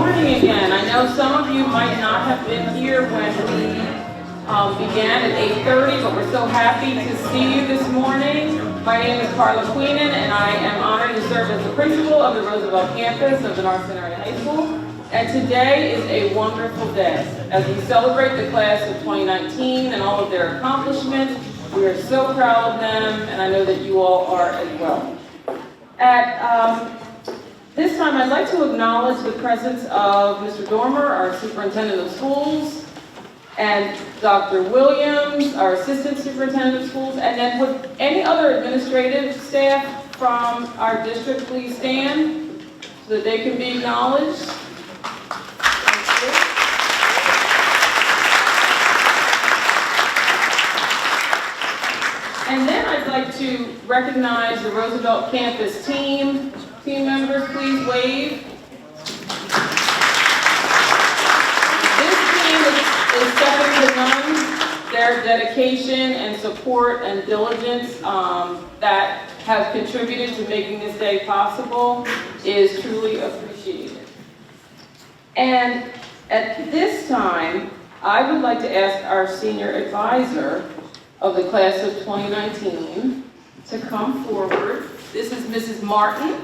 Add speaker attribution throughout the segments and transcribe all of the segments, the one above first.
Speaker 1: morning again. I know some of you might not have been here when we began at 8:30, but we're so happy to see you this morning. My name is Carla Queenan, and I am honored to serve as the principal of the Roosevelt campus of the North Center High School. And today is a wonderful day as we celebrate the class of 2019 and all of their accomplishments. We are so proud of them, and I know that you all are as well. At this time, I'd like to acknowledge the presence of Mr. Dormer, our superintendent of schools, and Dr. Williams, our assistant superintendent of schools, and then would any other administrative staff from our district please stand so that they can be acknowledged. Thank you. And then I'd like to recognize the Roosevelt campus team. Team members, please wave. This team is second to none. Their dedication and support and diligence that have contributed to making this day possible is truly appreciated. And at this time, I would like to ask our senior advisor of the class of 2019 to come forward. This is Mrs. Martin.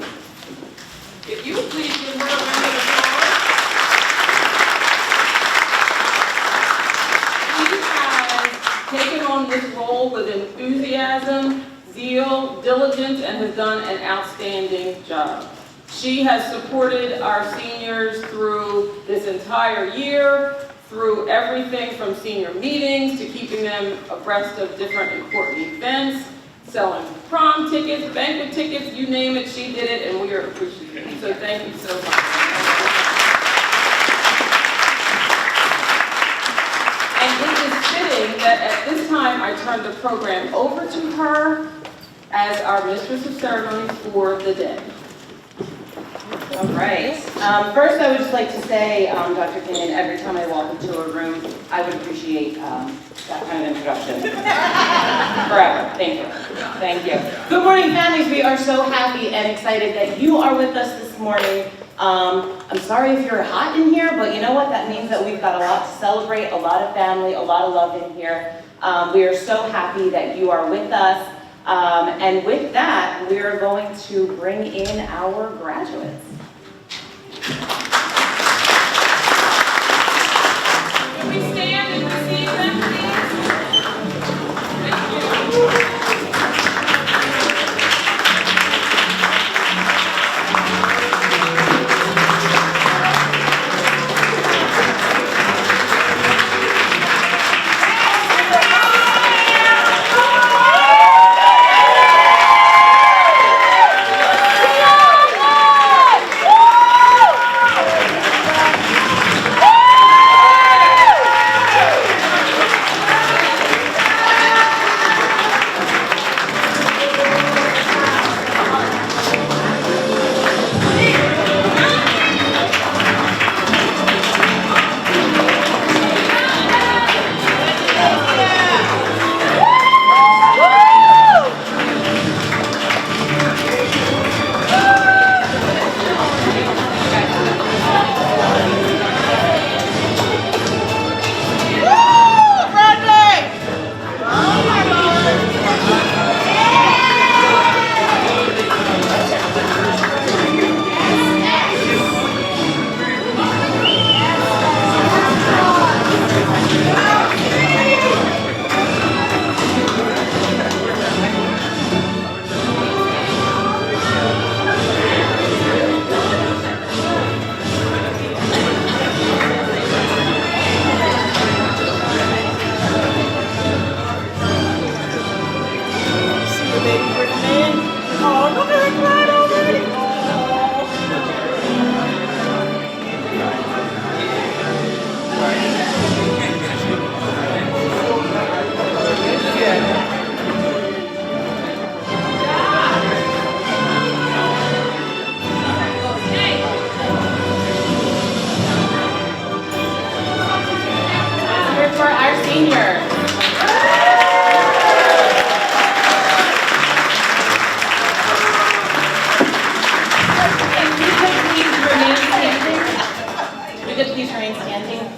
Speaker 1: If you would please give her a round of applause. She has taken on this role with enthusiasm, zeal, diligence, and has done an outstanding job. She has supported our seniors through this entire year, through everything from senior meetings to keeping them abreast of different important events, selling prom tickets, banquet tickets, you name it, she did it, and we are appreciative. So thank you so much. And it is fitting that at this time I turn the program over to her as our mistress of ceremonies for the day.
Speaker 2: All right. First, I would just like to say, Dr. Queenan, every time I walk into a room, I would appreciate that kind of introduction. Forever. Thank you. Thank you. Good morning, families. We are so happy and excited that you are with us this morning. I'm sorry if you're hot in here, but you know what? That means that we've got a lot to celebrate, a lot of family, a lot of love in here. We are so happy that you are with us. And with that, we are going to bring in our graduates.
Speaker 1: Can we stand and receive them, please? Thank you.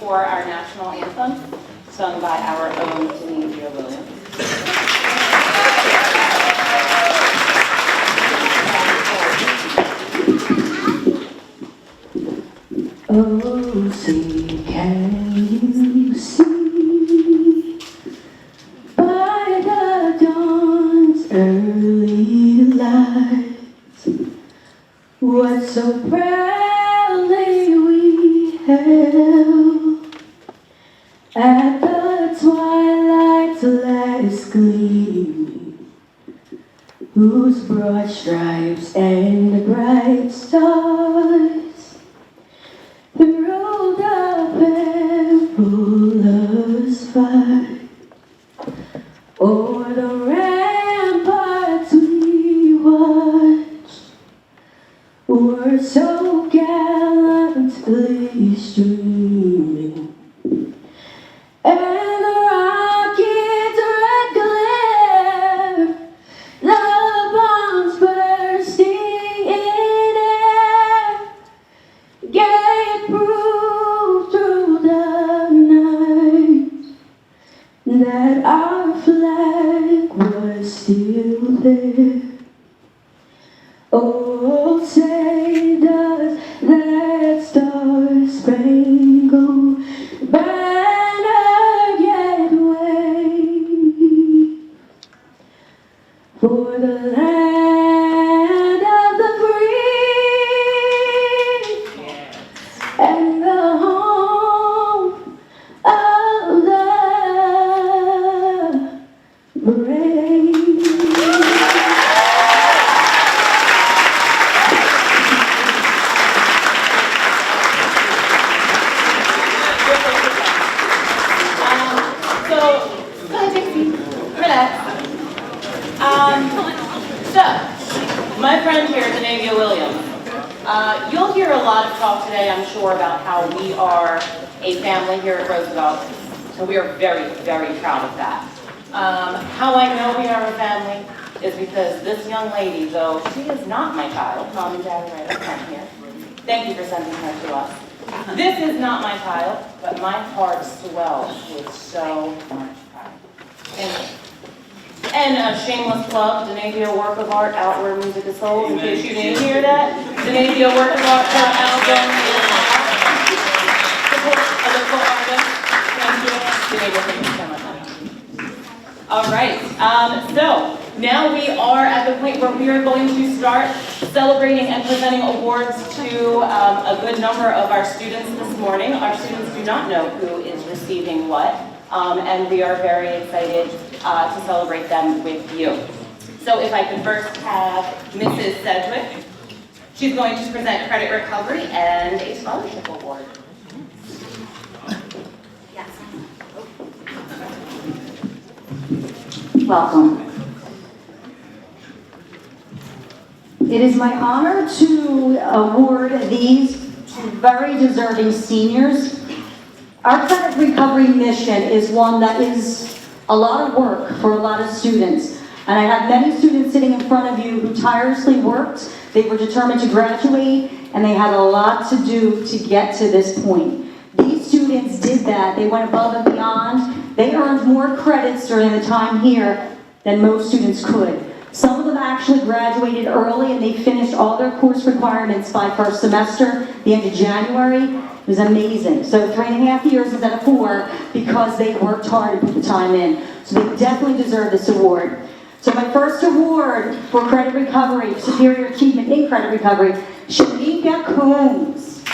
Speaker 2: for our national anthem, sung by our own Tandy Draper.
Speaker 3: Oh, see, can you see by the dawn's early light what so proudly we held at the twilight's last gleaming, whose broad stripes and bright stars through the perilous fight o'er the ramparts we watched were so gallantly streaming, and the rocket's red glare, the bombs bursting in air, gave proof through the night that our flag was still there. Oh, say does that star-spangled banner yet wave for the land of the free and the home of the brave?
Speaker 2: My friend here, Denavia Williams, you'll hear a lot of talk today, I'm sure, about how we are a family here at Roosevelt, and we are very, very proud of that. How I know we are a family is because this young lady, though she is not my child, Mom and Dad are right up front here. Thank you for sending her to us. This is not my child, but my heart swells with so much pride. Thank you. And a shameless plug, Denavia Work of Art, Out Where Music is Sold, in case you didn't hear that. Denavia Work of Art, her album is support of the co-artist. Thank you. Denavia, thank you so much. All right, so now we are at the point where we are going to start celebrating and presenting awards to a good number of our students this morning. Our students do not know who is receiving what, and we are very excited to celebrate them with you. So if I could first have Mrs. Sedgwick. She's going to present credit recovery and a scholarship award.
Speaker 4: Yes. Welcome. It is my honor to award these to very deserving seniors. Our credit recovery mission is one that is a lot of work for a lot of students. And I have many students sitting in front of you who tirelessly worked. They were determined to graduate, and they had a lot to do to get to this point. These students did that. They went above and beyond. They earned more credits during the time here than most students could. Some of them actually graduated early, and they finished all their course requirements by first semester, the end of January. It was amazing. So 3.5 years instead of 4 because they worked hard and put the time in. So they definitely deserve this award. So my first award for credit recovery, superior achievement in credit recovery, Shanika Coombs.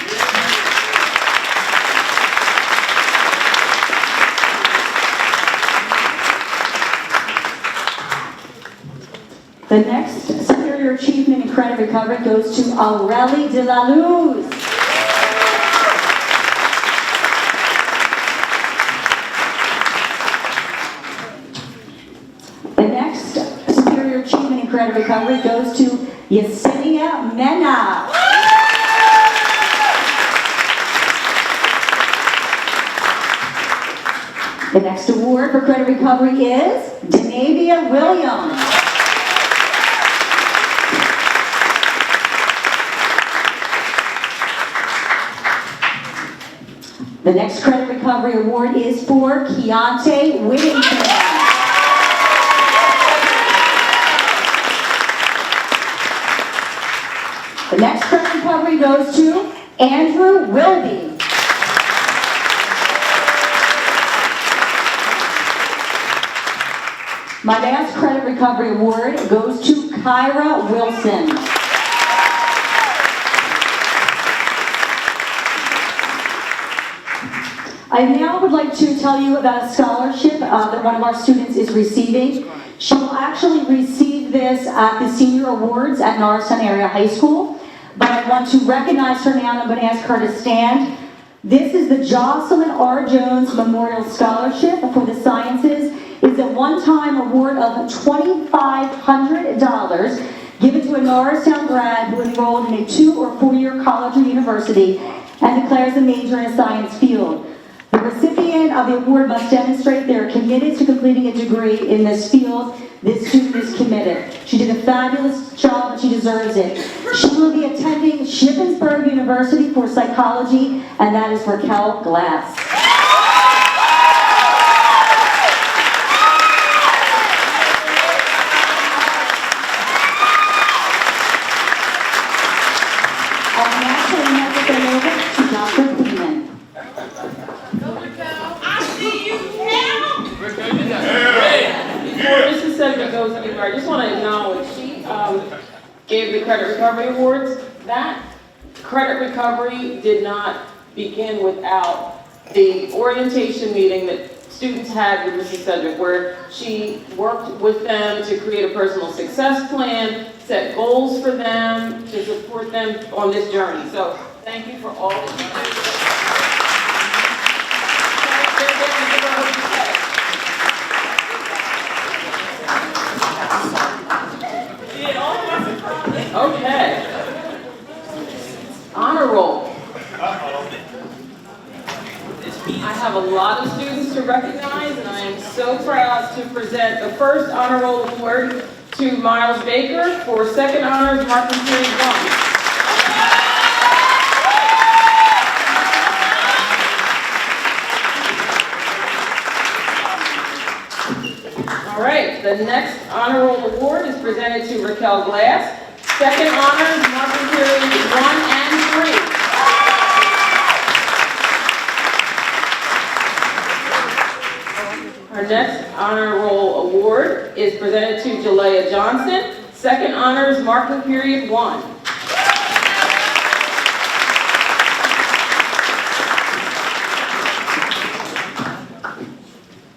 Speaker 4: The next superior achievement in credit recovery goes to Aurelie de la Luz. The next superior achievement in credit recovery goes to Yesenia Mena. The next award for credit recovery is Denavia Williams. The next Credit Recovery Award is for Keontae Whittington. The next Credit Recovery goes to Andrew Wilby. My last Credit Recovery Award goes to Kyra Wilson. I now would like to tell you about a scholarship that one of our students is receiving. She will actually receive this at the Senior Awards at Norristown Area High School, but I want to recognize her now and I'm going to ask her to stand. This is the Jocelyn R. Jones Memorial Scholarship for the Sciences. It's a one-time award of $2,500 given to a Norristown grad who enrolled in a 2- or 4-year college or university and declares a major in a science field. The recipient of the award must demonstrate they are committed to completing a degree in this field. This student is committed. She did a fabulous job and she deserves it. She will be attending Shippensburg University for psychology, and that is Raquel Glass. I'll now turn everything over to Dr. Queenan.
Speaker 1: Before Mrs. Sedgwick goes anywhere, I just want to acknowledge she gave the Credit Recovery Awards. That Credit Recovery did not begin without the orientation meeting that students had with Mrs. Sedgwick, where she worked with them to create a personal success plan, set goals for them, to support them on this journey. So thank you for all that you Okay. Honor roll. I have a lot of students to recognize, and I am so proud to present the first honor roll award to Miles Baker for second honors marking period 1. All right, the next honor roll award is presented to Raquel Glass. Second honors, marking period 1 and 3. Our next honor roll award is presented to Jalea Johnson. Second honors, marking period 1.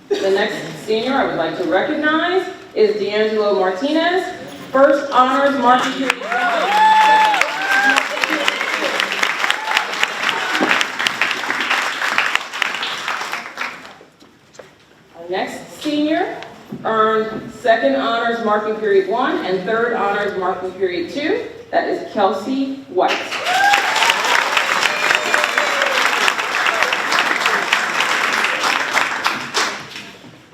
Speaker 1: The next senior I would like to recognize is D'Angelo Martinez. First honors, marking period 1. Our next senior earned second honors, marking period 1, and third honors, marking period 2. That is Kelsey White.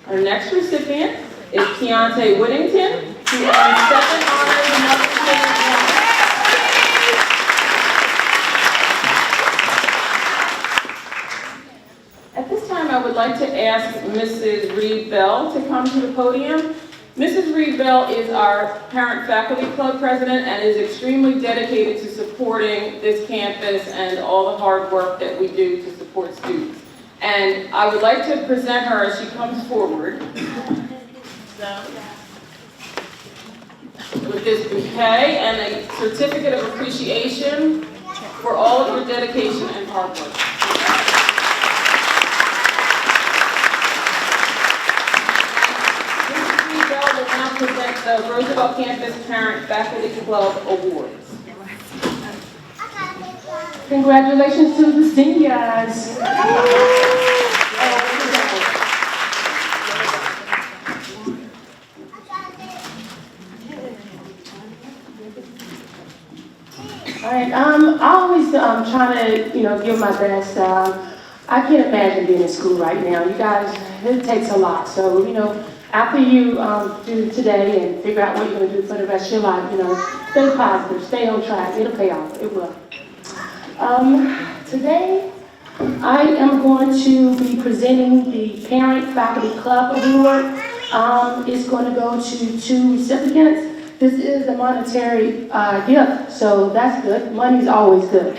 Speaker 1: Our next recipient is Keontae Whittington, who earned second honors, marking period 1. At this time, I would like to ask Mrs. Reed Bell to come to the podium. Mrs. Reed Bell is our Parent Faculty Club president and is extremely dedicated to supporting this campus and all the hard work that we do to support students. And I would like to present her as she comes forward with this bouquet and a certificate of appreciation for all of your dedication and hard work. Mrs. Reed Bell will now present the Roosevelt Campus Parent Faculty Club Awards.
Speaker 5: Congratulations to the seniors. All right, I always try to, give my best. I can't imagine being in school right now. You guys, it takes a lot. So, after you do today and figure out what you're going to do for the rest of your life, stay positive, stay on track. It'll pay off. It will. Today, I am going to be presenting the Parent Faculty Club Award. It's going to go to 2 recipients. This is a monetary gift, so that's good. Money's always good.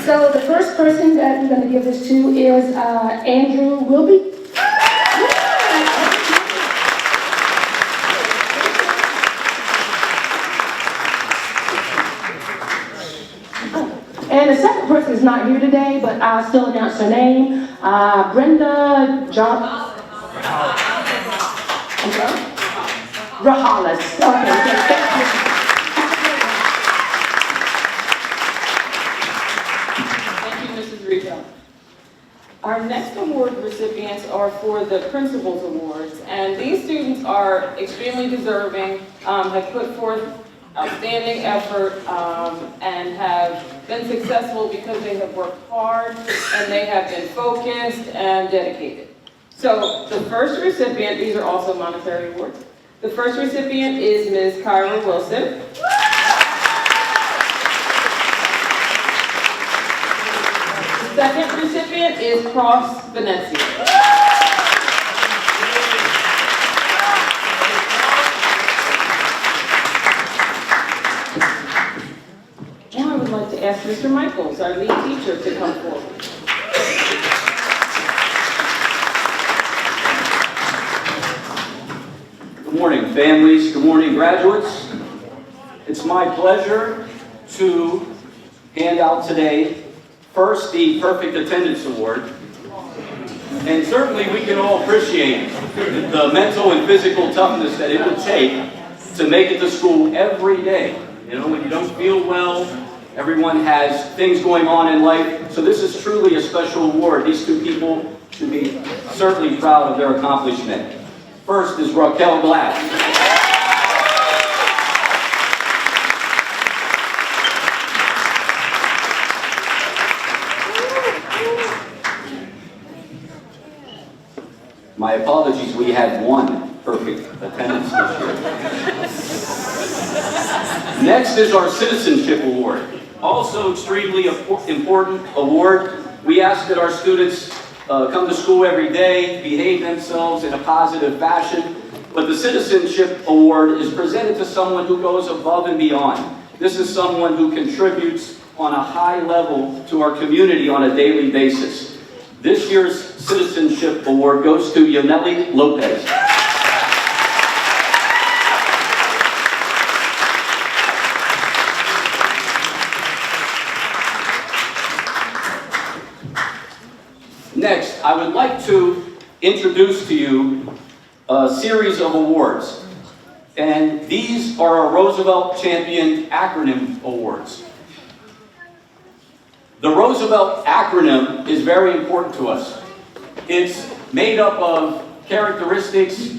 Speaker 5: So the first person that we're going to give this to is Andrew Wilby. And the second person is not here today, but I'll still announce her name. Brenda Rahales. Okay, thank you.
Speaker 1: Thank you, Mrs. Rico. Our next award recipients are for the Principals Awards, and these students are extremely deserving, have put forth outstanding effort, and have been successful because they have worked hard and they have been focused and dedicated. So the first recipient, these are also monetary awards. The first recipient is Ms. Kyra Wilson. The second recipient is Cross Venezia. Now I would like to ask Mr. Michaels, our lead teacher, to come forward.
Speaker 6: Good morning, families. Good morning, graduates. It's my pleasure to hand out today, first, the Perfect Attendance Award. And certainly we can all appreciate the mental and physical toughness that it would take to make it to school every day. You know, when you don't feel well, everyone has things going on in life. So this is truly a special award. These two people should be certainly proud of their accomplishment. First is Raquel Glass. My apologies, we had one perfect attendance this year. Next is our Citizenship Award. Also extremely important award. We ask that our students come to school every day, behave themselves in a positive fashion. But the Citizenship Award is presented to someone who goes above and beyond. This is someone who contributes on a high level to our community on a daily basis. This year's Citizenship Award goes to Yaneli Lopez. Next, I would like to introduce to you a series of awards. And these are our Roosevelt Champion Acronym Awards. The Roosevelt acronym is very important to us. It's made up of characteristics,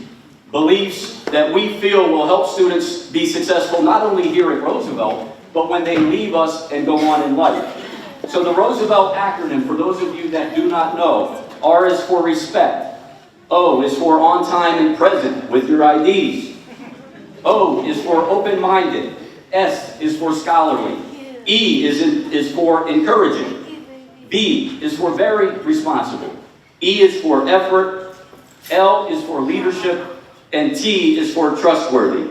Speaker 6: beliefs that we feel will help students be successful not only here at Roosevelt, but when they leave us and go on in life. So the Roosevelt acronym, for those of you that do not know, R is for respect. O is for on time and present with your IDs. O is for open-minded. S is for scholarly. E is for encouraging. B is for very responsible. E is for effort. L is for leadership. And T is for trustworthy.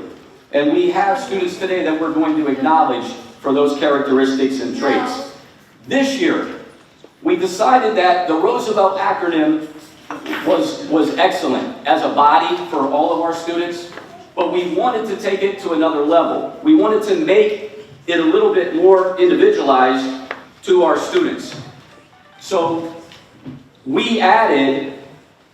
Speaker 6: And we have students today that we're going to acknowledge for those characteristics and traits. This year, we decided that the Roosevelt acronym was excellent as a body for all of our students, but we wanted to take it to another level. We wanted to make it a little bit more individualized to our students. So we added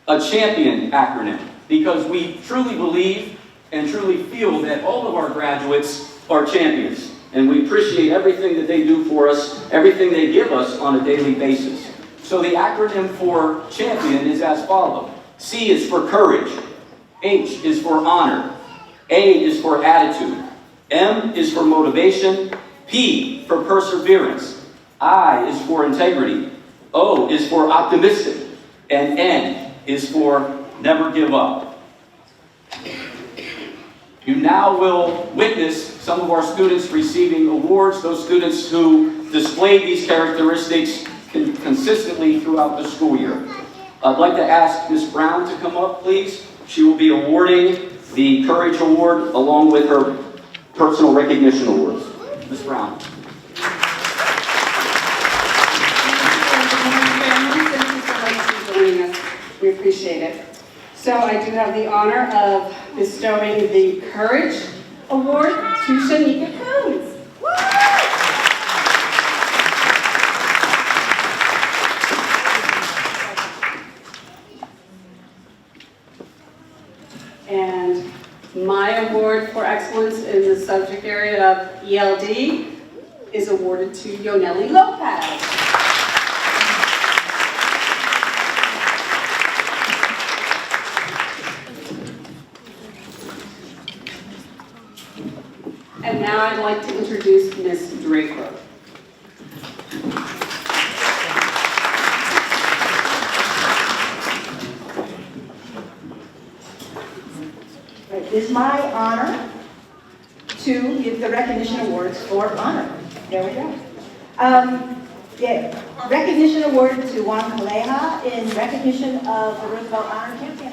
Speaker 6: a champion acronym because we truly believe and truly feel that all of our graduates are champions. And we appreciate everything that they do for us, everything they give us on a daily basis. So the acronym for champion is as follows. C is for courage. H is for honor. A is for attitude. M is for motivation. P for perseverance. I is for integrity. O is for optimistic. And N is for never give up. You now will witness some of our students receiving awards. Those students who displayed these characteristics consistently throughout the school year. I'd like to ask Ms. Brown to come up, please. She will be awarding the Courage Award along with her personal recognition awards. Ms. Brown.
Speaker 7: We appreciate it. So I do have the honor of bestowing the Courage Award to Shanika Coons. And my award for excellence in the subject area of ELD is awarded to Yoneli Lopez. And now I'd like to introduce Ms. Draper.
Speaker 8: It is my honor to give the recognition awards for honor. There we go. The recognition award to Juan Caleja in recognition of the Roosevelt Honor Campaign.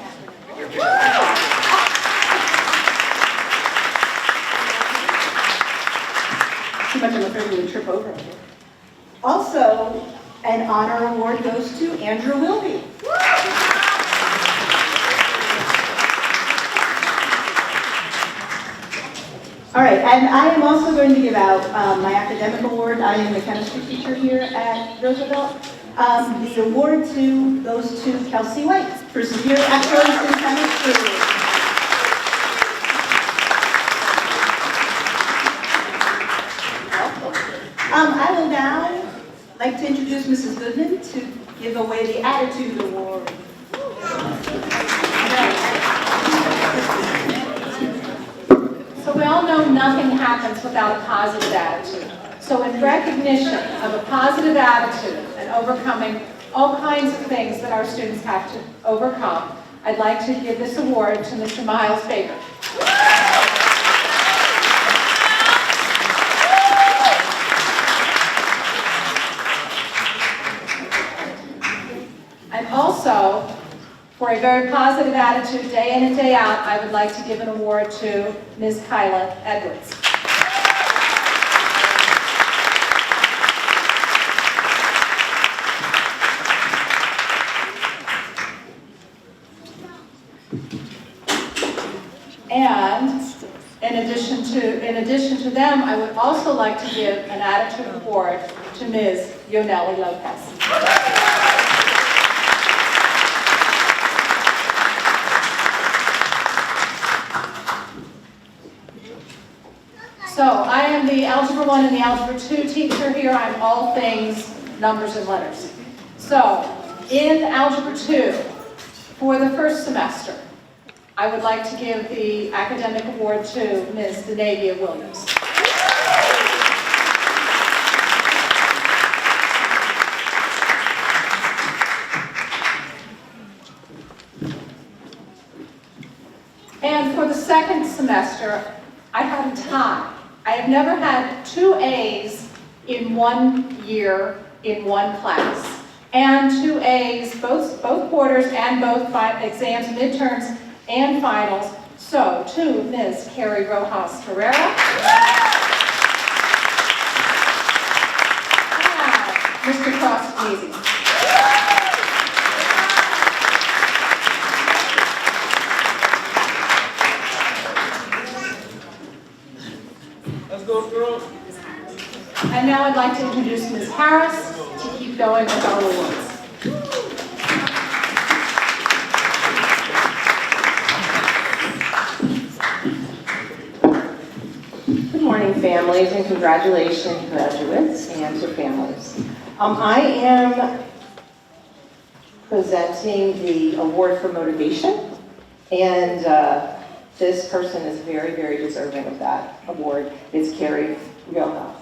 Speaker 7: Too much, I'm afraid I'm going to trip over here.
Speaker 8: Also, an honor award goes to Andrew Wilby. All right, and I am also going to give out my academic award. I am the chemistry teacher here at Roosevelt. The award goes to Kelsey White for severe excellence in chemistry. I will now like to introduce Mrs. Goodman to give away the Attitude Award.
Speaker 9: So we all know nothing happens without a positive attitude. So in recognition of a positive attitude and overcoming all kinds of things that our students have to overcome, I'd like to give this award to Mr. Miles Baker. And also, for a very positive attitude day in and day out, I would like to give an award to Ms. Kyla Edwards. And in addition to them, I would also like to give an attitude award to Ms. Yoneli Lopez. So I am the Algebra 1 and the Algebra 2 teacher here. I'm all things numbers and letters. So in Algebra 2, for the first semester, I would like to give the academic award to Ms. Denavia Williams. And for the second semester, I had a tie. I have never had 2 A's in 1 year in 1 class. And 2 A's, both quarters and both exams, midterms, and finals. So, to Ms. Carrie Rojas Herrera. And Mr. Cross Easy.
Speaker 10: Let's go, girl.
Speaker 9: And now I'd like to introduce Ms. Harris to keep going with our awards.
Speaker 11: Good morning, families, and congratulations, graduates, and your families. I am presenting the award for motivation, and this person is very, very deserving of that award. It's Carrie Rojas.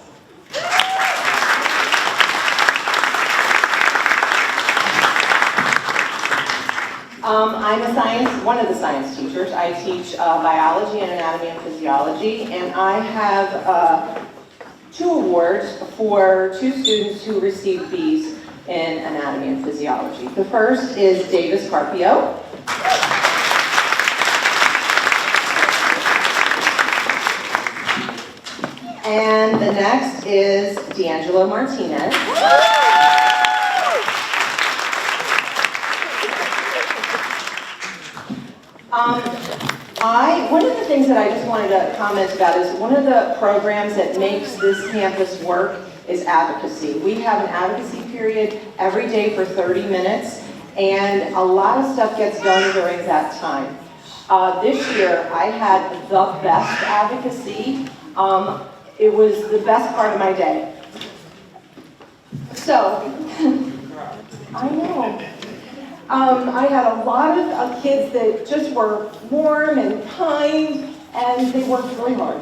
Speaker 11: I'm one of the science teachers. I teach biology and anatomy and physiology, and I have 2 awards for 2 students who received B's in anatomy and physiology. The first is Davis Carpio. And the next is D'Angelo Martinez. One of the things that I just wanted to comment about is one of the programs that makes this campus work is advocacy. We have an advocacy period every day for 30 minutes, and a lot of stuff gets done during that time. This year, I had the best advocacy. It was the best part of my day. So, I know. I had a lot of kids that just were warm and kind, and they worked really hard.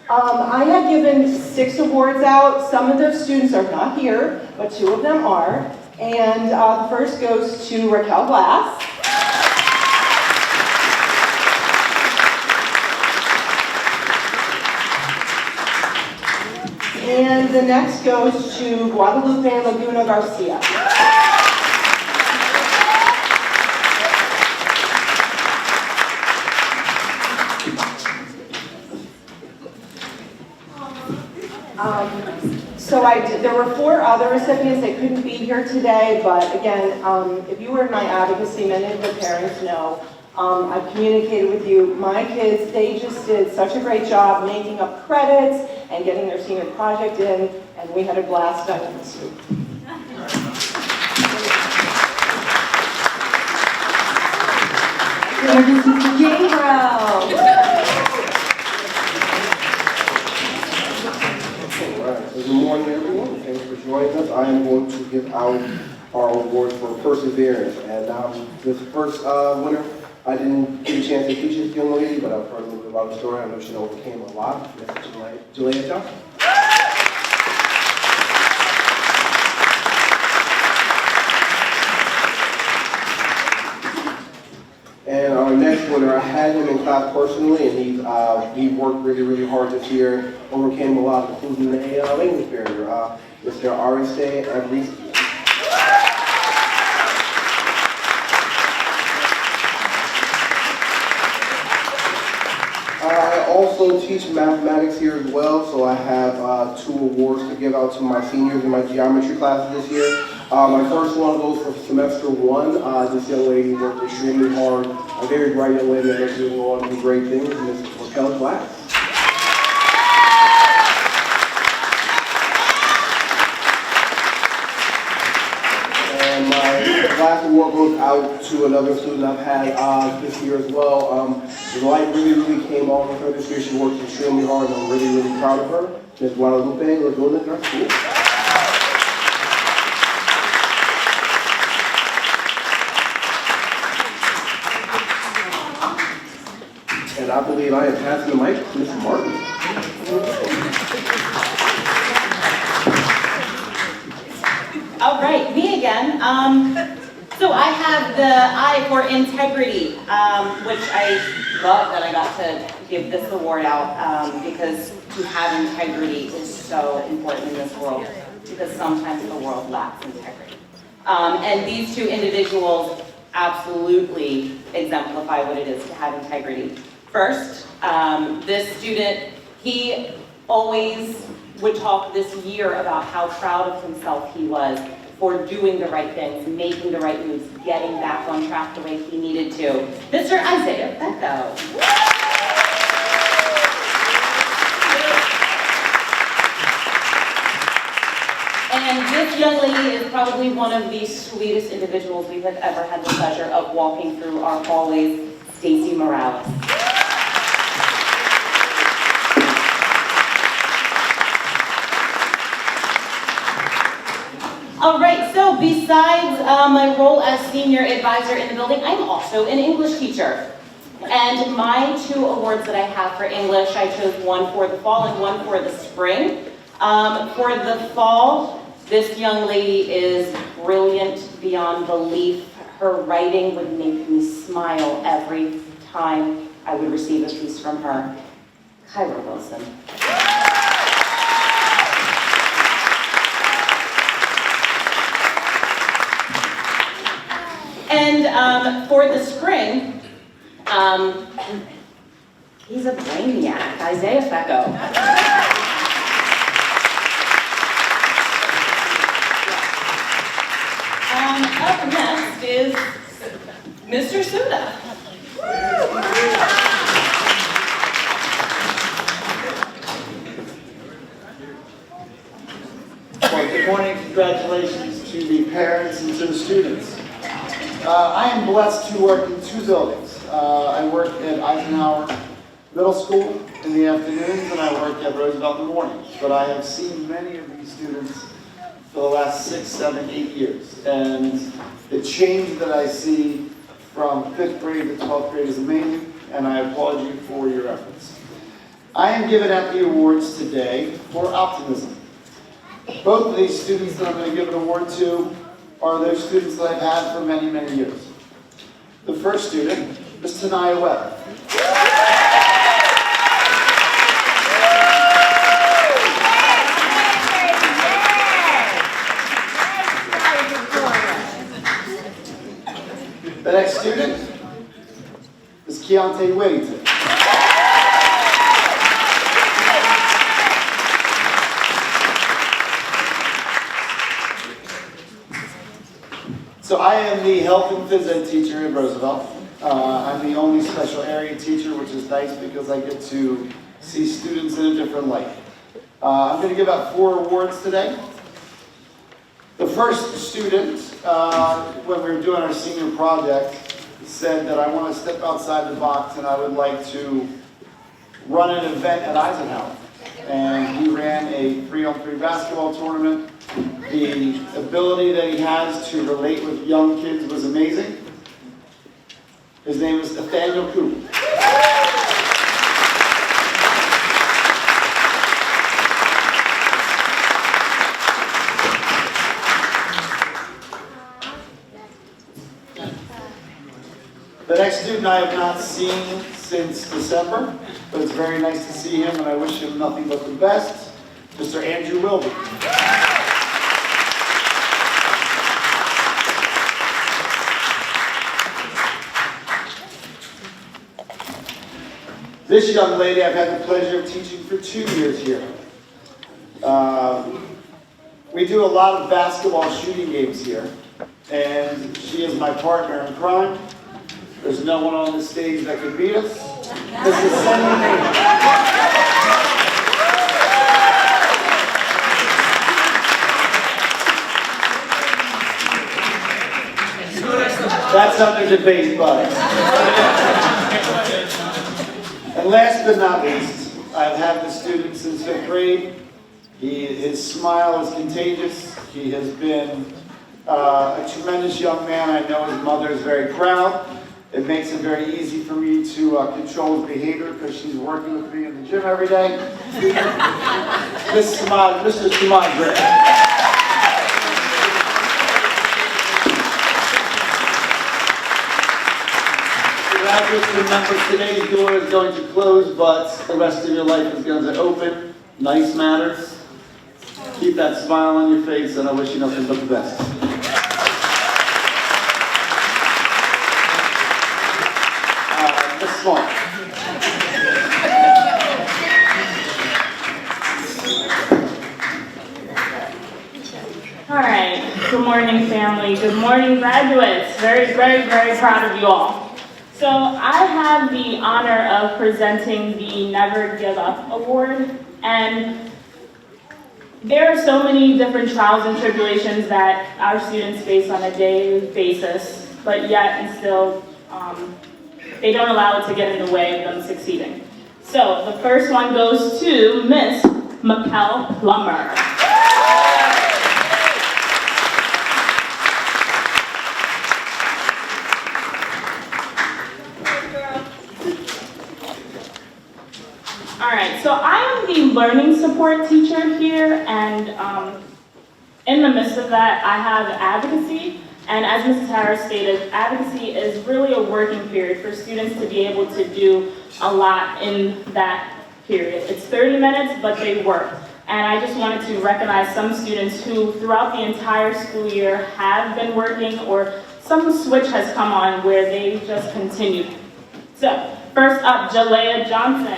Speaker 11: I had given 6 awards out. Some of those students are not here, but 2 of them are. And the first goes to Raquel Glass. And the next goes to Guadalupe Laguna Garcia. There were 4 other recipients that couldn't be here today, but again, if you were in my advocacy, many of the parents know, I've communicated with you. My kids, they just did such a great job making up credits and getting their senior project in, and we had a blast on the soup. Introduce Mr. Jayroe.
Speaker 12: Good morning, everyone. Thanks for joining us. I am going to give out our award for perseverance. And this first winner, I didn't get a chance to teach this young lady, but I've heard a little bit about the story. I know she overcame a lot. Miss Jalea Johnson. And our next winner, I had him in class personally, and he worked really, really hard this year, overcame a lot, including the language barrier. Mr. Ariste Abrisi. I also teach mathematics here as well, so I have 2 awards to give out to my seniors in my geometry classes this year. My first one goes for semester 1. This young lady worked extremely hard, a very bright young lady that is doing all of great things, Ms. Raquel Glass. And my last award goes out to another student I've had this year as well. The light really, really came on with her this year. She worked extremely hard, and I'm really, really proud of her. Ms. Guadalupe Laguna Garcia. And I believe I am passing the mic to Ms. Martin.
Speaker 2: All right, me again. So I have the I for integrity, which I love that I got to give this award out because to have integrity is so important in this world because sometimes the world lacks integrity. And these 2 individuals absolutely exemplify what it is to have integrity. First, this student, he always would talk this year about how proud of himself he was for doing the right things, making the right moves, getting back on track the way he needed to. Mr. Isaiah Becko. And this young lady is probably one of the sweetest individuals we have ever had the pleasure of walking through our hallways, Stacy Morales. All right, so besides my role as senior advisor in the building, I'm also an English teacher. And my 2 awards that I have for English, I chose one for the fall and one for the spring. For the fall, this young lady is brilliant beyond belief. Her writing would make me smile every time I would receive a piece from her. Kyra Wilson. for the spring, he's a brainiac, Isaiah Fecco. Up next is Mr. Siuta.
Speaker 13: Well, good morning, congratulations to the parents and to the students. I am blessed to work in two buildings. I work at Eisenhower Middle School in the afternoons, and I work at Roosevelt in the mornings. But I have seen many of these students for the last 6, 7, 8 years. And the change that I see from 5th grade to 12th grade is amazing, and I applaud you for your efforts. I am giving out the awards today for optimism. Both of these students that I'm going to give an award to are those students that I've had for many, many years. The first student is Tanaya Webb. The next student is Keontae Whittington. So I am the health and phys ed teacher at Roosevelt. I'm the only special area teacher, which is nice because I get to see students in a different light. I'm going to give out 4 awards today. The first student, when we were doing our senior project, said that I want to step outside the box and I would like to run an event at Eisenhower. And he ran a 3-on-3 basketball tournament. The ability that he has to relate with young kids was amazing. His name is Nathaniel Cooper. The next student I have not seen since December, but it's very nice to see him, and I wish him nothing but the best, Mr. Andrew Wilby. This young lady I've had the pleasure of teaching for 2 years here. We do a lot of basketball shooting games here, and she is my partner in crime. There's no one on this stage that could beat us. This is Sandy May. That's under debate, but. And last but not least, I've had the student since 5th grade. His smile is contagious. He has been a tremendous young man. I know his mother is very proud. It makes it very easy for me to control his behavior because she's working with me in the gym every day. Mr. Samad Gray. Graduates, remember today's door is going to close, but the rest of your life is going to open. Nice matters. Keep that smile on your face, and I wish you nothing but the best. Ms. Small.
Speaker 1: All right, good morning, family. Good morning, graduates. Very, very, very proud of you all. So I have the honor of presenting the Never Give Up Award, and there are so many different trials and tribulations that our students face on a daily basis, but yet and still they don't allow it to get in the way of them succeeding. So the first one goes to Miss Mikkel Plummer. All right, so I am the learning support teacher here, and in the midst of that, I have advocacy. And as Mrs. Harris stated, advocacy is really a working period for students to be able to do a lot in that period. It's 30 minutes, but they work. And I just wanted to recognize some students who, throughout the entire school year, have been working or
Speaker 14: some switch has come on where they just continue. So, first up, Jalea Johnson.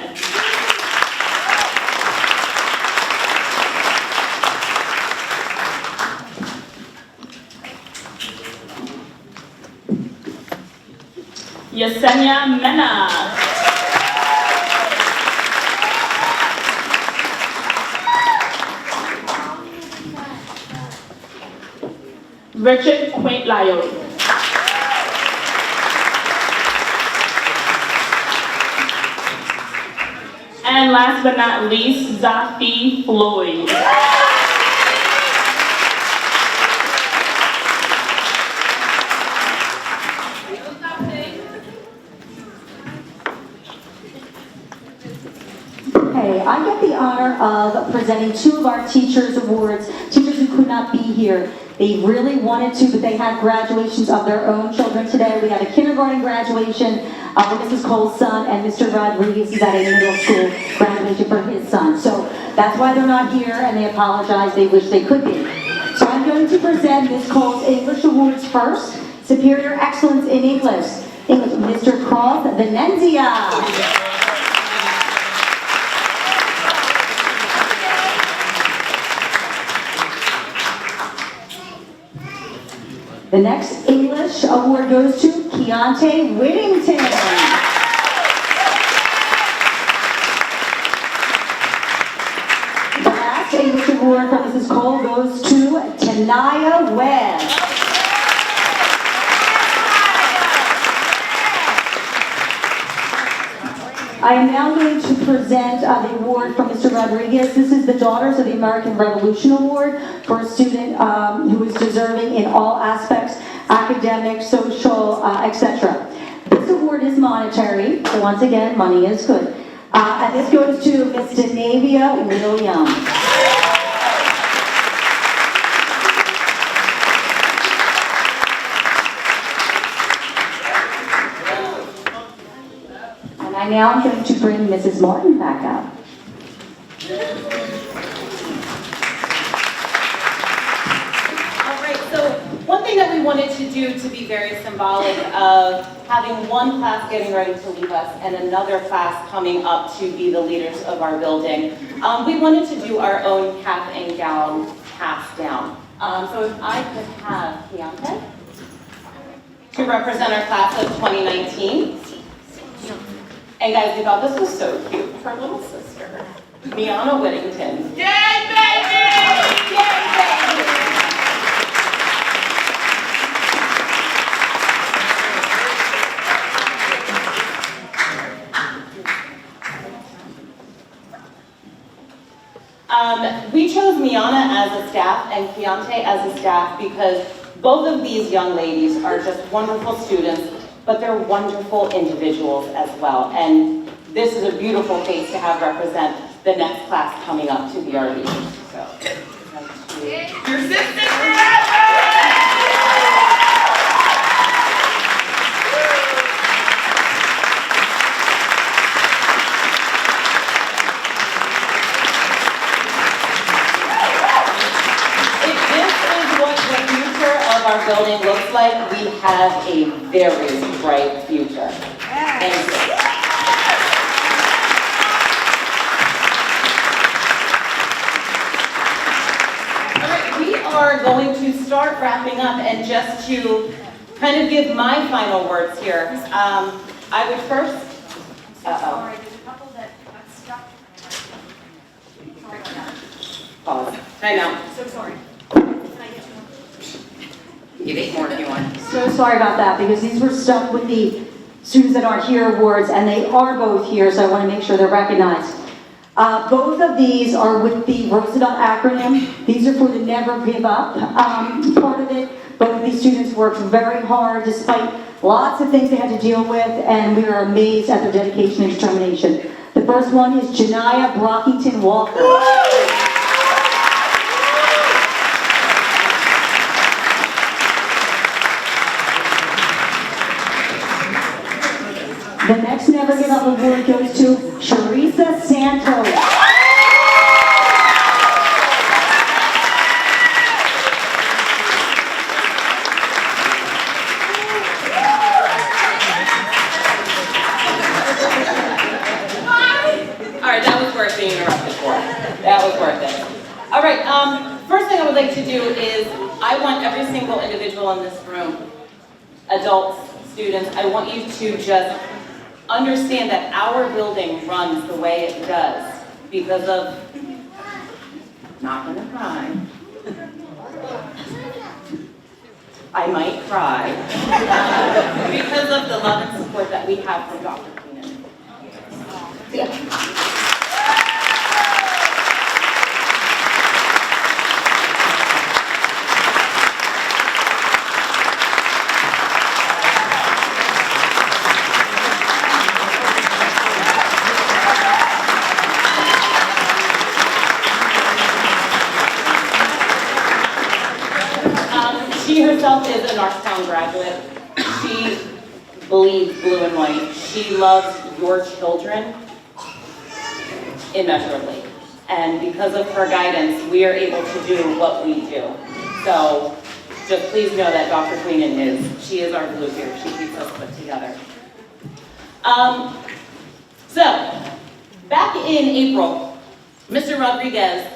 Speaker 14: Yesenia Mena. Richard Quaintlayo. And last but not least, Zafi Floyd.
Speaker 4: Okay, I get the honor of presenting two of our Teachers Awards, teachers who could not be here. They really wanted to, but they had graduations of their own children today. We had a kindergarten graduation for Mrs. Cole's son, and Mr. Rodriguez is at a middle school graduation for his son. So that's why they're not here, and they apologize. They wish they could be. So I'm going to present Ms. Cole's English Awards first. Superior Excellence in English, Mr. Cross Venenzia. The next English award goes to Keontae Whittington. The last English award from Mrs. Cole goes to Tanaya Webb. I am now going to present the award from Mr. Rodriguez. This is the Daughters of the American Revolution Award for a student who is deserving in all aspects, academic, social, etc. This award is monetary, so once again, money is good. And this goes to Ms. Denavia Williams. And now I'm going to bring Mrs. Martin back up.
Speaker 2: All right, so one thing that we wanted to do to be very symbolic of having one class getting ready to leave us and another class coming up to be the leaders of our building, we wanted to do our own cap and gown pass down. So if I could have Keontae to represent our class of 2019. And guys, we thought this was so cute. Her little sister, Miana Whittington. Yay, baby! Yay, baby! We chose Miana as a staff and Keontae as a staff because both of these young ladies are just wonderful students, but they're wonderful individuals as well. And this is a beautiful face to have represent the next class coming up to be our leaders. So, your sister forever! If this is what the future of our building looks like, we have a very bright future. Thank you. All right, we are going to start wrapping up, and just to kind of give my final words here, I would first,
Speaker 9: Sorry, there's a couple that got stuck. Sorry about that.
Speaker 2: pause. I know.
Speaker 9: So sorry. Can I get you?
Speaker 2: Give it more if you want.
Speaker 4: So sorry about that, because these were stuck with the Students That Aren't Here awards, and they are both here, so I want to make sure they're recognized. Both of these are with the Roosevelt acronym. These are for the Never Give Up part of it. Both of these students worked very hard despite lots of things they had to deal with, and we are amazed at their dedication and determination. The first one is Janiyah Brockington Walker. The next Never Give Up award goes to Charissa Santos.
Speaker 2: First thing I would like to do is, I want every single individual in this room, adults, students, I want you to just understand that our building runs the way it does because of, not gonna cry, I might cry, because of the love and support that we have from Dr. Queenan. She herself is a Northtown graduate. She believes blue and white. She loves your children immeasurably. And because of her guidance, we are able to do what we do. So just please know that Dr. Queenan she is our glue here. She keeps us put together. So, back in April, Mr. Rodriguez,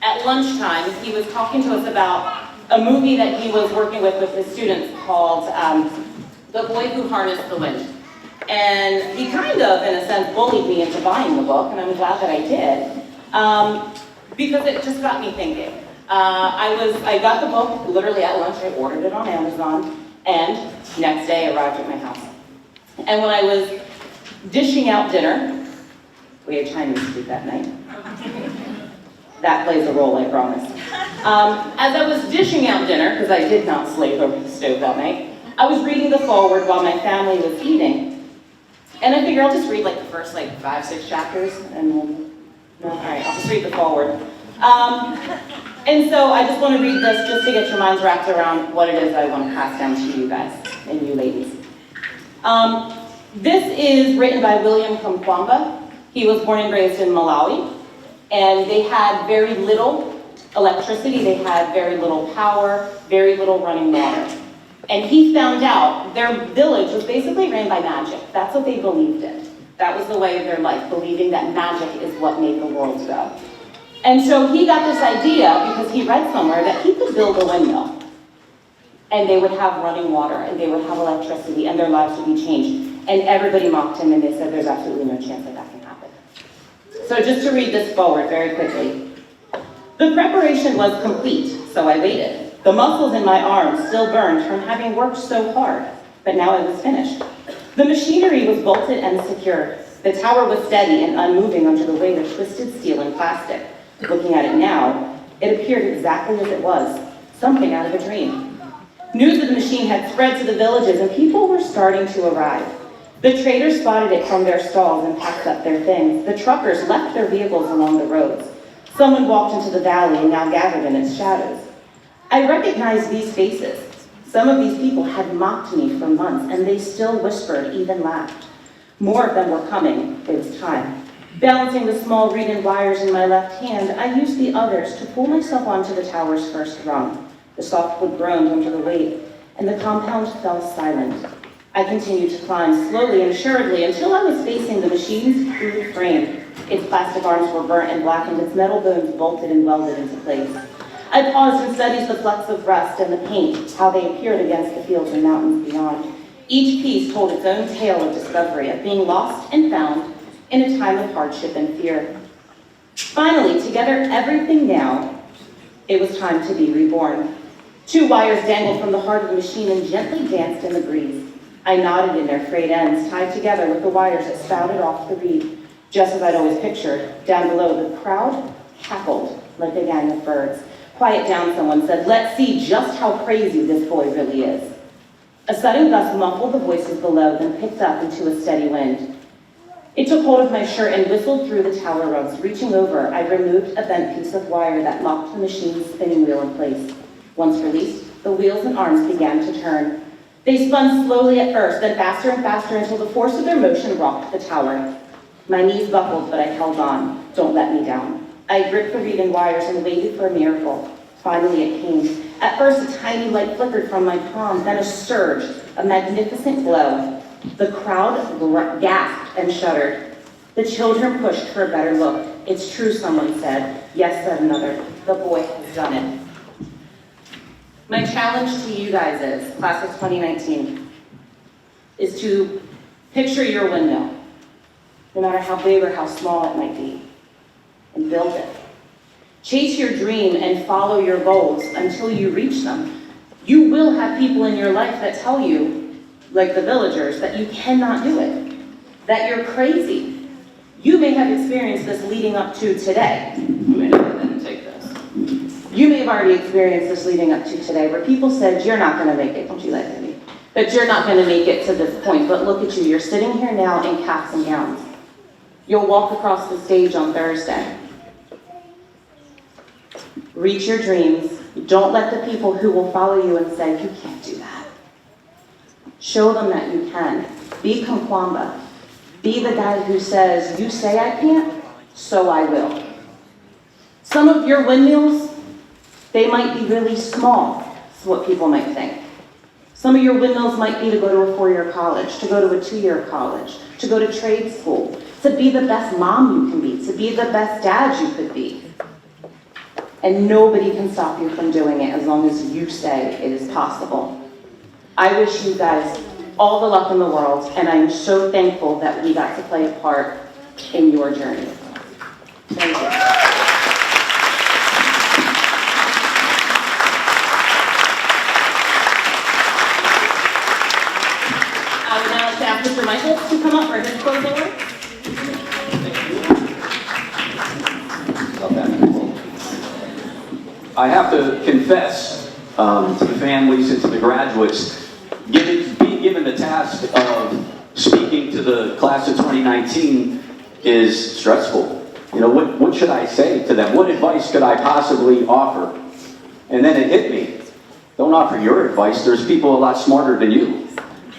Speaker 2: at lunchtime, he was talking to us about a movie that he was working with his students called The Boy Who Harnessed the Wind. And he kind of, in a sense, bullied me into buying the book, and I'm glad that I did, because it just got me thinking. I got the book literally at lunch. I ordered it on Amazon, and next day it arrived at my house. And when I was dishing out dinner, we had Chinese food that night. That plays a role, I promise. As I was dishing out dinner, because I did not slave over the stove that night, I was reading the foreword while my family was eating. And I figured I'll just read like the first 5-6 chapters, and all right, I'll just read the foreword. And so I just want to read this just to get your minds wrapped around what it is I want to pass down to you guys and you ladies. This is written by William Kamkwamba. He was born and raised in Malawi. And they had very little electricity, they had very little power, very little running water. And he found out their village was basically ran by magic. That's what they believed in. That was the way of their life, believing that magic is what made the world go. And so he got this idea because he read somewhere that he could build a windmill. And they would have running water, and they would have electricity, and their lives would be changed. And everybody mocked him, and they said there's absolutely no chance that that can happen. So just to read this forward very quickly. The preparation was complete, so I waited. The muscles in my arms still burned from having worked so hard, but now it was finished. The machinery was bolted and secured. The tower was steady and unmoving under the weight of twisted steel and plastic. Looking at it now, it appeared exactly as it was, something out of a dream. News of the machine had spread to the villages, and people were starting to arrive. The traders spotted it from their stalls and packed up their things. The truckers left their vehicles along the roads. Someone walked into the valley and now gathered in its shadows. I recognized these faces. Some of these people had mocked me for months, and they still whispered, even laughed. More of them were coming. It was time. Balancing the small reed and wires in my left hand, I used the others to pull myself onto the tower's first rung. The softwood groaned under the weight, and the compound fell silent. I continued to climb slowly and assuredly until I was facing the machine's crude frame. Its plastic arms were burnt and blackened, its metal bones bolted and welded into place. I paused and studied the flecks of rust and the paint, how they appeared against the fields and mountains beyond. Each piece told its own tale of discovery, of being lost and found in a time of hardship and fear. Finally, to gather everything now, it was time to be reborn. 2 wires dangled from the heart of the machine and gently danced in the breeze. I nodded in their frayed ends, tied together with the wires that spouted off the reed, just as I'd always pictured. Down below, the crowd cackled like a gang of birds. Quiet down, someone said. Let's see just how crazy this boy really is. A sudden gust muffled the voices below, then picked up into a steady wind. It took hold of my shirt and whistled through the tower rungs. Reaching over, I removed a bent piece of wire that locked the machine's spinning wheel in place. Once released, the wheels and arms began to turn. They spun slowly at first, then faster and faster until the force of their motion rocked the tower. My knees buckled, but I held on. Don't let me down. I gripped the reed and wires and waited for a miracle. Finally it came. At first a tiny light flickered from my palm, then a surge, a magnificent glow. The crowd gasped and shuddered. The children pushed for a better look. It's true, someone said. Yes, said another. The boy has done it. My challenge to you guys is, class of 2019, is to picture your window, no matter how big or how small it might be, and build it. Chase your dream and follow your goals until you reach them. You will have people in your life that tell you, like the villagers, that you cannot do it, that you're crazy. You may have experienced this leading up to today. You may have already experienced this leading up to today, where people said, you're not gonna make it, don't you like me? That you're not gonna make it to this point, but look at you, you're sitting here now in caps and gowns. You'll walk across the stage on Thursday. Reach your dreams. Don't let the people who will follow you and say, you can't do that. Show them that you can. Be Conquamba. Be the guy who says, you say I can't, so I will. Some of your windmills, they might be really small, is what people might think. Some of your windmills might be to go to a 4-year college, to go to a 2-year college, to go to trade school, to be the best mom you can be, to be the best dad you could be. And nobody can stop you from doing it as long as you say it is possible. I wish you guys all the luck in the world, and I'm so thankful that we got to play a part in your journey. Thank you. I would now like to ask Mr. Michaels to come up for his closing words.
Speaker 6: I have to confess to the families and to the graduates, being given the task of speaking to the class of 2019 is stressful. You know, what should I say to them? What advice could I possibly offer? And then it hit me. Don't offer your advice. There's people a lot smarter than you.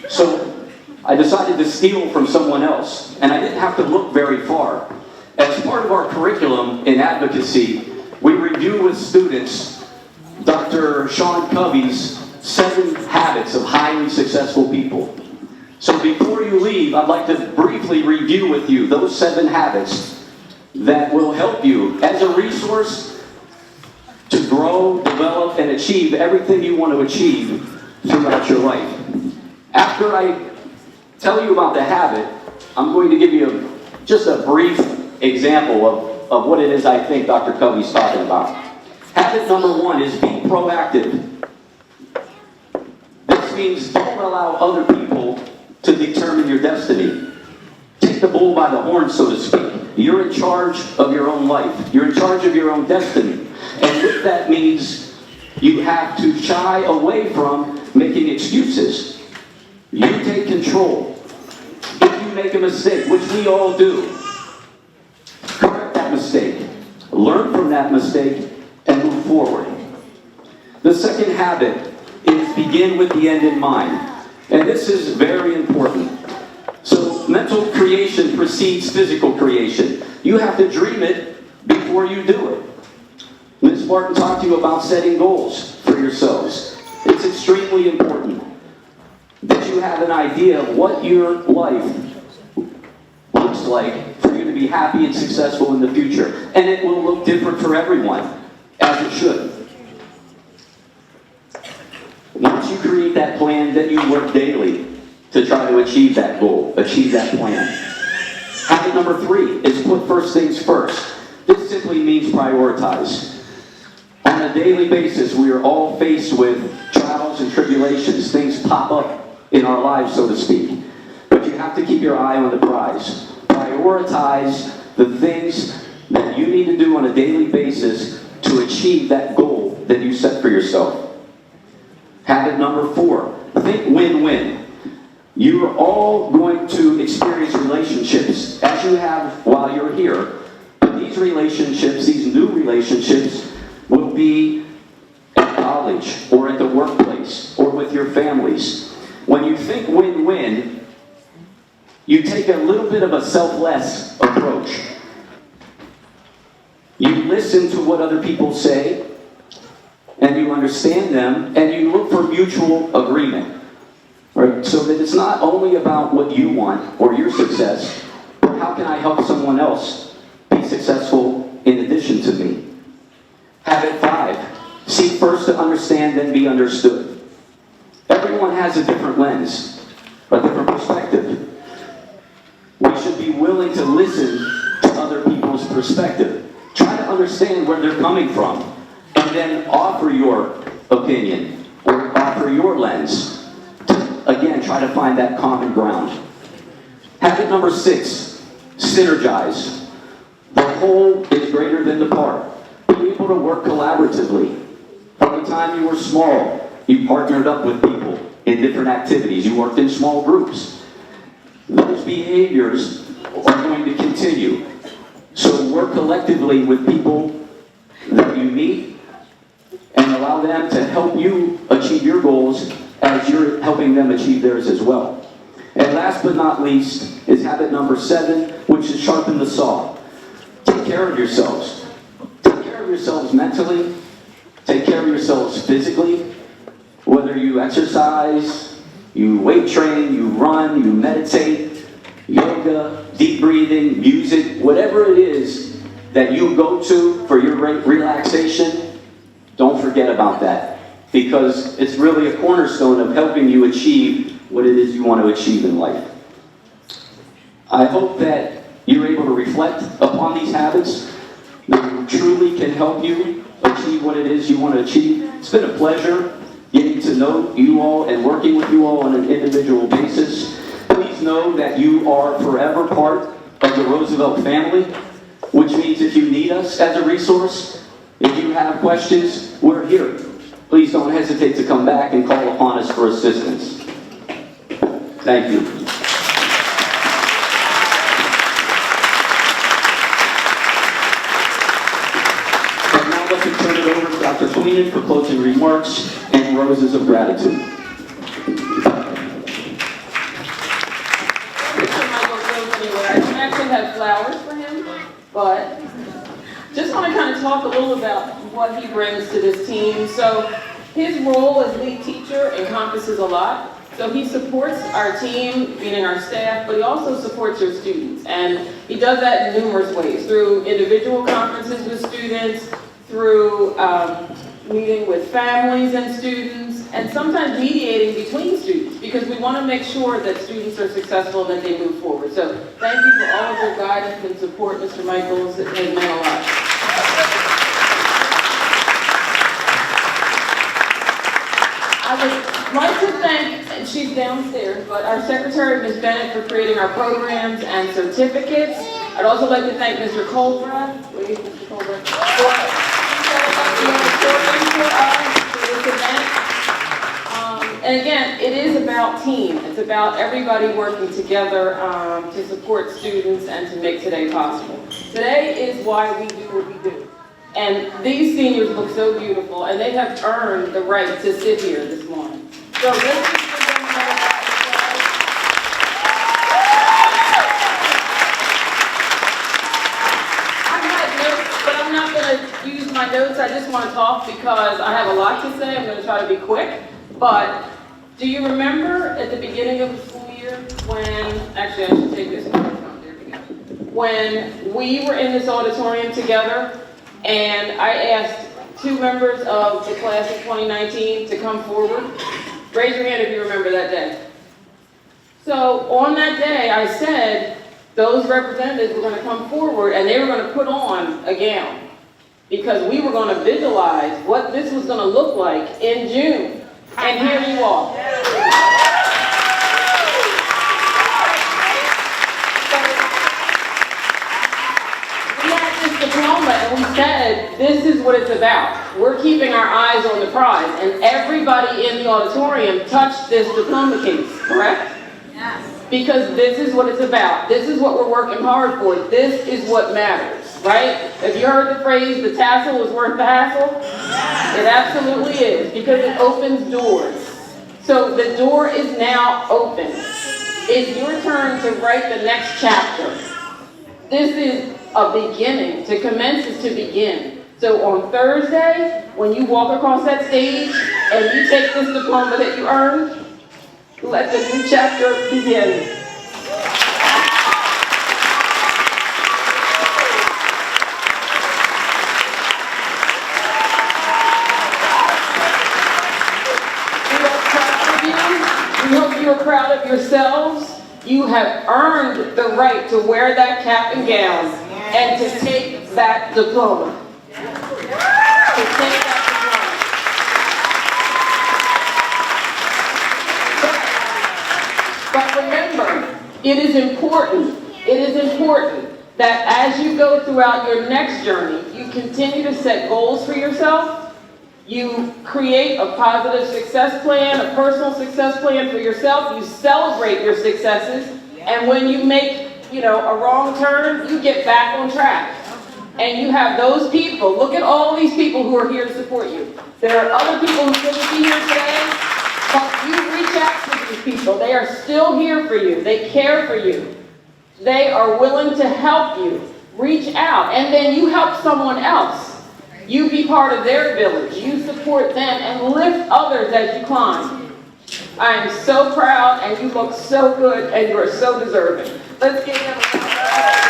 Speaker 6: So I decided to steal from someone else, and I didn't have to look very far. As part of our curriculum in advocacy, we review with students Dr. Sean Covey's 7 Habits of Highly Successful People. So before you leave, I'd like to briefly review with you those 7 habits that will help you as a resource to grow, develop, and achieve everything you want to achieve throughout your life. After I tell you about the habit, I'm going to give you just a brief example of what it is I think Dr. Covey's talking about. Habit number 1 is be proactive. This means don't allow other people to determine your destiny. Take the bull by the horn, so to speak. You're in charge of your own life. You're in charge of your own destiny. And with that means you have to shy away from making excuses. You take control. If you make a mistake, which we all do, correct that mistake. Learn from that mistake and move forward. The second habit is begin with the end in mind. And this is very important. So mental creation precedes physical creation. You have to dream it before you do it. Ms. Martin talked to you about setting goals for yourselves. It's extremely important that you have an idea of what your life looks like for you to be happy and successful in the future. And it will look different for everyone, as it should. Once you create that plan, then you work daily to try to achieve that goal, achieve that plan. Habit number 3 is put first things first. This simply means prioritize. On a daily basis, we are all faced with trials and tribulations. Things pop up in our lives, so to speak. But you have to keep your eye on the prize. Prioritize the things that you need to do on a daily basis to achieve that goal that you set for yourself. Habit number 4, think win-win. You are all going to experience relationships as you have while you're here. But these relationships, these new relationships, will be at college or at the workplace or with your families. When you think win-win, you take a little bit of a selfless approach. You listen to what other people say, and you understand them, and you look for mutual agreement. Right? So that it's not only about what you want or your success, but how can I help someone else be successful in addition to me? first to understand, then be understood. Everyone has a different lens, a different perspective. We should be willing to listen to other people's perspective. Try to understand where they're coming from, and then offer your opinion, or offer your lens. Again, try to find that common ground. Habit number 6, synergize. The whole is greater than the part. Be able to work collaboratively. From the time you were small, you partnered up with people in different activities. You worked in small groups. Those behaviors are going to continue. So work collectively with people that you meet and allow them to help you achieve your goals as you're helping them achieve theirs as well. And last but not least is habit number 7, which is sharpen the saw. Take care of yourselves. Take care of yourselves mentally. Take care of yourselves physically. Whether you exercise, you weight train, you run, you meditate, yoga, deep breathing, music, whatever it is that you go to for your relaxation, don't forget about that, because it's really a cornerstone of helping you achieve what it is you want to achieve in life. I hope that you're able to reflect upon these habits that truly can help you achieve what it is you want to achieve. It's been a pleasure getting to know you all and working with you all on an individual basis. Please know that you are forever part of the Roosevelt family, which means if you need us as a resource, if you have questions, we're here. Please don't hesitate to come back and call upon us for assistance. Thank you. And now let me turn it over to Dr. Queenan for closing remarks and roses of gratitude.
Speaker 1: I don't actually have flowers for him, but just want to kind of talk a little about what he brings to this team. So his role as lead teacher encompasses a lot. So he supports our team, meaning our staff, but he also supports your students. And he does that in numerous ways, through individual conferences with students, through meeting with families and students, and sometimes mediating between students, because we want to make sure that students are successful and that they move forward. So thank you for all of your guidance and support, Mr. Michaels. It has meant a lot. I would like to thank, and she's downstairs, but our secretary, Ms. Bennett, for creating our programs and certificates. I'd also like to thank Mr. Colbert, for this event. And again, it is about team. It's about everybody working together to support students and to make today possible. Today is why we do what we do. And these seniors look so beautiful, and they have earned the right to sit here this morning. So this is for them. I have notes, but I'm not going to use my notes. I just want to talk because I have a lot to say. I'm going to try to be quick. But do you remember at the beginning of the school year when, actually I should take this microphone, there we go. When we were in this auditorium together, and I asked 2 members of the class of 2019 to come forward. Raise your hand if you remember that day. So on that day, I said those representatives were going to come forward and they were going to put on a gown, because we were going to visualize what this was going to look like in June. And here you are. Diploma, and we said, this is what it's about. We're keeping our eyes on the prize, and everybody in the auditorium touched this diploma case, correct? Yes. Because this is what it's about. This is what we're working hard for. This is what matters, right? Have you heard the phrase, the tassel is worth the hassle? Yes. It absolutely is, because it opens doors. So the door is now open. It's your turn to write the next chapter. This is a beginning. To commence is to begin. So on Thursday, when you walk across that stage and you take this diploma that you earned, let the new chapter begin. you are proud of yourselves, you have earned the right to wear that cap and gown and to take that diploma. To take that diploma. But remember, it is important that as you go throughout your next journey, you continue to set goals for yourself. You create a positive success plan, a personal success plan for yourself. You celebrate your successes. And when you make, a wrong turn, you get back on track. And you have those people. Look at all these people who are here to support you. There are other people who couldn't be here today, but you reach out to these people. They are still here for you. They care for you. They are willing to help you. Reach out. And then you help someone else. You be part of their village. You support them and lift others as you climb. I am so proud, and you look so good, and you are so deserving. Let's give them a round of applause.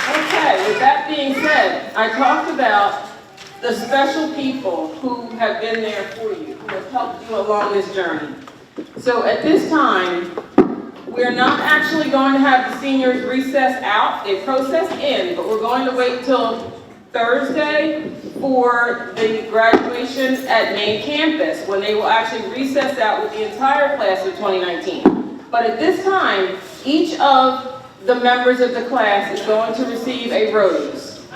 Speaker 1: Okay, with that being said, I talked about the special people who have been there for you, who have helped you along this journey. So at this time, we're not actually going to have the seniors recess out. They process in, but we're going to wait till Thursday for the graduation at main campus, when they will actually recess out with the entire class of 2019. But at this time, each of the members of the class is going to receive a rose.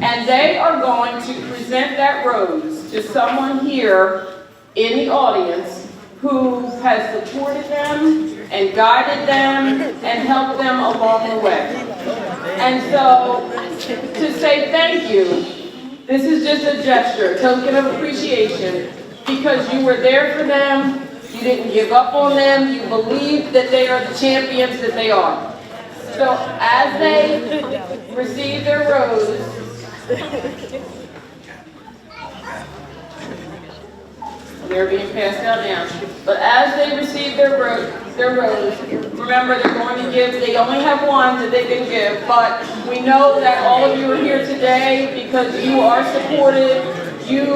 Speaker 1: And they are going to present that rose to someone here in the audience who has supported them and guided them and helped them along the way. And so, to say thank you, this is just a gesture, a token of appreciation, because you were there for them, you didn't give up on them, you believed that they are the champions that they are. So, as they receive their rose, they're being passed out now. But as they receive their rose, remember they're going to give, they only have one that they can give, but we know that all of you are here today because you are supported, you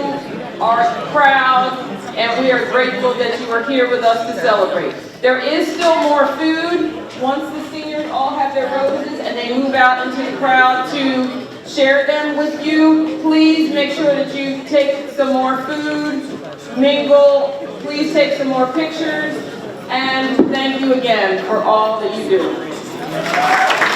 Speaker 1: are proud, and we are grateful that you are here with us to celebrate. There is still more food once the seniors all have their roses and they move out into the crowd to share them with you. Please make sure that you take some more food, mingle, please take some more pictures, and thank you again for all that you do.